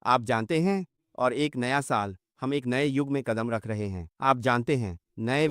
आप जानते हैं, और एक नया साल, हम एक नए युग में कदम रख रहे हैं। आप जानते हैं, नए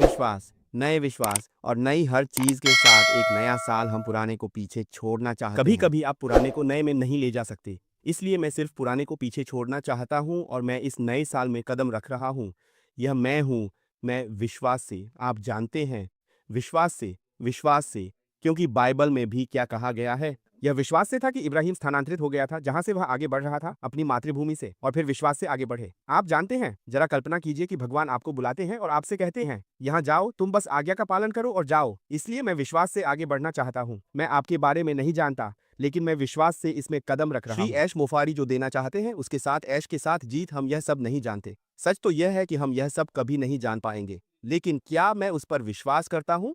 विश्वास और नई हर चीज के साथ एक नया साल हम पुराने को पीछे छोड़ना चाहते कभी हैं। कभी आप पुराने को नए में नहीं ले जा सकते, इसलिए मैं सिर्फ पुराने को पीछे छोड़ना चाहता हूं और मैं इस नए साल में कदम रख रहा हूं। यह मैं हूं, मैं विश्वास से। आप जानते हैं, विश्वास से, क्योंकि बाइबल में भी क्या कहा गया है। यह विश्वास से था कि इब्राहिम स्थानांतरित हो गया था जहां से वह आगे बढ़ रहा था अपनी मातृभूमि से, और फिर विश्वास से आगे बढ़े। आप जानते हैं, जरा कल्पना कीजिए कि भगवान आपको बुलाते हैं और आपसे कहते हैं, यहाँ जाओ, तुम बस आज्ञा का पालन करो और जाओ। इसलिए मैं विश्वास से आगे बढ़ना चाहता हूँ। मैं आपके बारे में नहीं जानता, लेकिन मैं विश्वास से इसमें कदम रख रहा हूँ। श्री ऐश मोफारी जो देना चाहते हैं, उसके साथ ऐश के साथ जीत, हम यह सब नहीं जानते। सच तो यह है कि हम यह सब कभी नहीं जान पाएंगे, लेकिन क्या मैं उस पर विश्वास करता हूँ?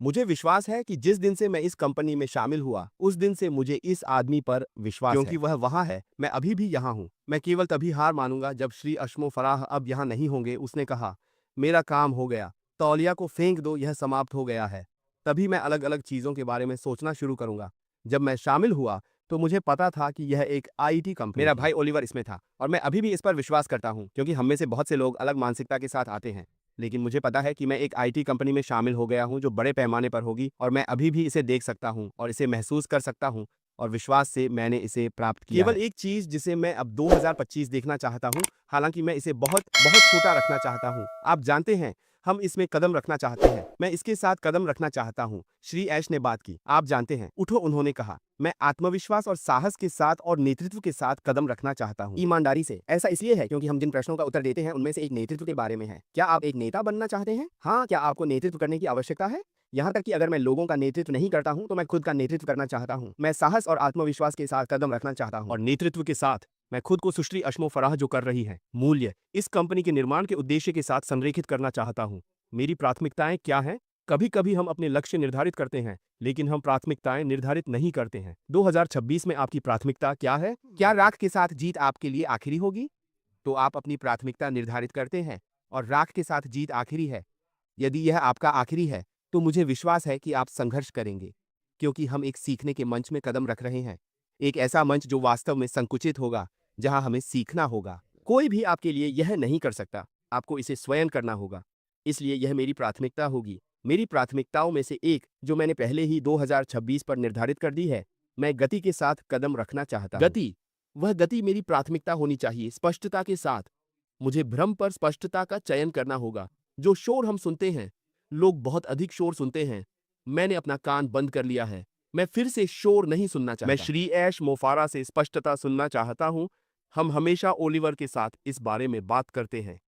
मुझे विश्वास है कि जिस दिन से मैं इस कंपनी में शामिल हुआ, उस दिन से मुझे इस आदमी पर विश्वास है। क्योंकि वह वहां है, मैं अभी भी यहाँ हूँ। मैं केवल तभी हार मानूंगा जब श्री अशमो फराह अब यहाँ नहीं होंगे। उसने कहा, मेरा काम हो गया, तौलिया को फेंक दो, यह समाप्त हो गया है। तभी मैं अलग अलग चीजों के बारे में सोचना शुरू करूंगा। जब मैं शामिल हुआ तो मुझे पता था कि यह एक आईटी कंपनी मेरा भाई ओलिवर इसमें था, और मैं अभी भी इस पर विश्वास करता हूं, क्योंकि हम में से बहुत से लोग अलग मानसिकता के साथ आते हैं। लेकिन मुझे पता है कि मैं एक आईटी कंपनी में शामिल हो गया हूं जो बड़े पैमाने पर होगी, और मैं अभी भी इसे देख सकता हूं और इसे महसूस कर सकता हूं, और विश्वास से मैंने इसे प्राप्त किया केवल है। एक चीज जिसे मैं अब 2025 देखना चाहता हूं, हालांकि मैं इसे बहुत बहुत छोटा रखना चाहता हूं। आप जानते हैं, हम इसमें कदम रखना चाहते हैं। मैं इसके साथ कदम रखना चाहता हूं। श्री ऐश ने बात की। आप जानते हैं, उठो, उन्होंने कहा। मैं आत्मविश्वास और साहस के साथ और नेतृत्व के साथ कदम रखना चाहता हूं। ईमानदारी से। ऐसा इसलिए है क्योंकि हम जिन प्रश्नों का उत्तर देते हैं उनमें से एक नेतृत्व के बारे में है। क्या आप एक नेता बनना चाहते हैं? हाँ, क्या आपको नेतृत्व करने की आवश्यकता है? यहाँ तक कि अगर मैं लोगों का नेतृत्व नहीं करता हूँ तो मैं खुद का नेतृत्व करना चाहता हूँ। मैं साहस और आत्मविश्वास के साथ कदम रखना चाहता हूँ, और नेतृत्व के साथ मैं खुद को सुश्री अशमो फराह जो कर रही है, मूल्य, इस कंपनी के निर्माण के उद्देश्य के साथ संरेखित करना चाहता हूँ। मेरी प्राथमिकताएं क्या हैं? कभी कभी हम अपने लक्ष्य निर्धारित करते हैं, लेकिन हम प्राथमिकताएं निर्धारित नहीं करते हैं। 2026 में आपकी प्राथमिकता क्या है? क्या राख के साथ जीत आपके लिए आखिरी होगी? तो आप अपनी प्राथमिकता निर्धारित करते हैं, और राख के साथ जीत आखिरी है। यदि यह आपका आखिरी है, तो मुझे विश्वास है कि आप संघर्ष करेंगे, क्योंकि हम एक सीखने के मंच में कदम रख रहे हैं। एक ऐसा मंच जो वास्तव में संकुचित होगा, जहां हमें सीखना होगा। कोई भी आपके लिए यह नहीं कर सकता, आपको इसे स्वयं करना होगा। इसलिए यह मेरी प्राथमिकता होगी। मेरी प्राथमिकताओं में से एक, जो मैंने पहले ही 2026 पर निर्धारित कर दी है, मैं गति के साथ कदम रखना चाहता हूं। गति, वह गति मेरी प्राथमिकता होनी चाहिए, स्पष्टता के साथ। मुझे भ्रम पर स्पष्टता का चयन करना होगा। जो शोर हम सुनते हैं, लोग बहुत अधिक शोर सुनते हैं। मैंने अपना कान बंद कर लिया है। मैं फिर से शोर नहीं सुनना चाहता। मैं श्री ऐश मोफारा से स्पष्टता सुनना चाहता हूं। हम हमेशा ओलिवर के साथ इस बारे में बात करते हैं।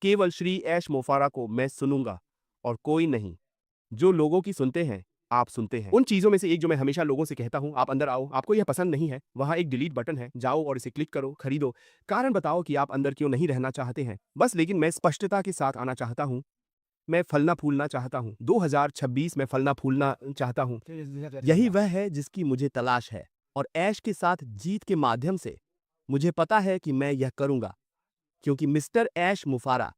केवल श्री ऐश मोफारा को मैं सुनूंगा, और कोई नहीं। जो लोगों की सुनते हैं, आप सुनते हैं। उन चीजों में से एक जो मैं हमेशा लोगों से कहता हूं, आप अंदर आओ। आपको यह पसंद नहीं है, वहां एक डिलीट बटन है, जाओ और इसे क्लिक करो, खरीदो। कारण बताओ कि आप अंदर क्यों नहीं रहना चाहते हैं। बस, लेकिन मैं स्पष्टता के साथ आना चाहता हूं। मैं फलना फूलना चाहता हूं। 2026 में फलना फूलना चाहता हूं। यही वह है जिसकी मुझे तलाश है, और ऐश के साथ जीत के माध्यम से मुझे पता है कि मैं यह करूंगा, क्योंकि मिस्टर ऐश मुफारा,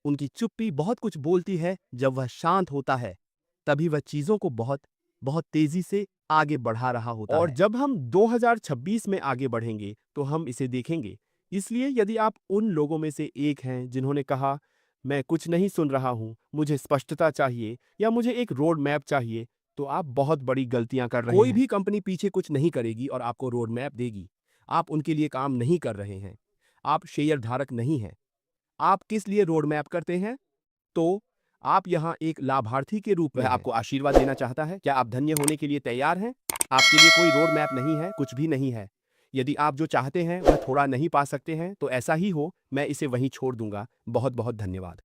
उनकी चुप्पी बहुत कुछ बोलती है। जब वह शांत होता है, तभी वह चीजों को बहुत बहुत तेजी से आगे बढ़ा रहा होता है। और जब हम 2026 में आगे बढ़ेंगे तो हम इसे देखेंगे। इसलिए यदि आप उन लोगों में से एक हैं जिन्होंने कहा, मैं कुछ नहीं सुन रहा हूं, मुझे स्पष्टता चाहिए या मुझे एक रोड मैप चाहिए, तो आप बहुत बड़ी गलतियां कर रहे हैं। कोई भी कंपनी पीछे कुछ नहीं करेगी और आपको रोड मैप देगी। आप उनके लिए काम नहीं कर रहे हैं। आप शेयर धारक नहीं हैं। आप किस लिए रोड मैप करते हैं? तो आप यहाँ एक लाभार्थी के रूप में वह आपको आशीर्वाद देना चाहता है। क्या आप धन्य होने के लिए तैयार हैं? आपके लिए कोई रोड मैप नहीं है, कुछ भी नहीं है। यदि आप जो चाहते हैं वह थोड़ा नहीं पा सकते हैं, तो ऐसा ही हो, मैं इसे वहीं छोड़ दूंगा। बहुत बहुत धन्यवाद।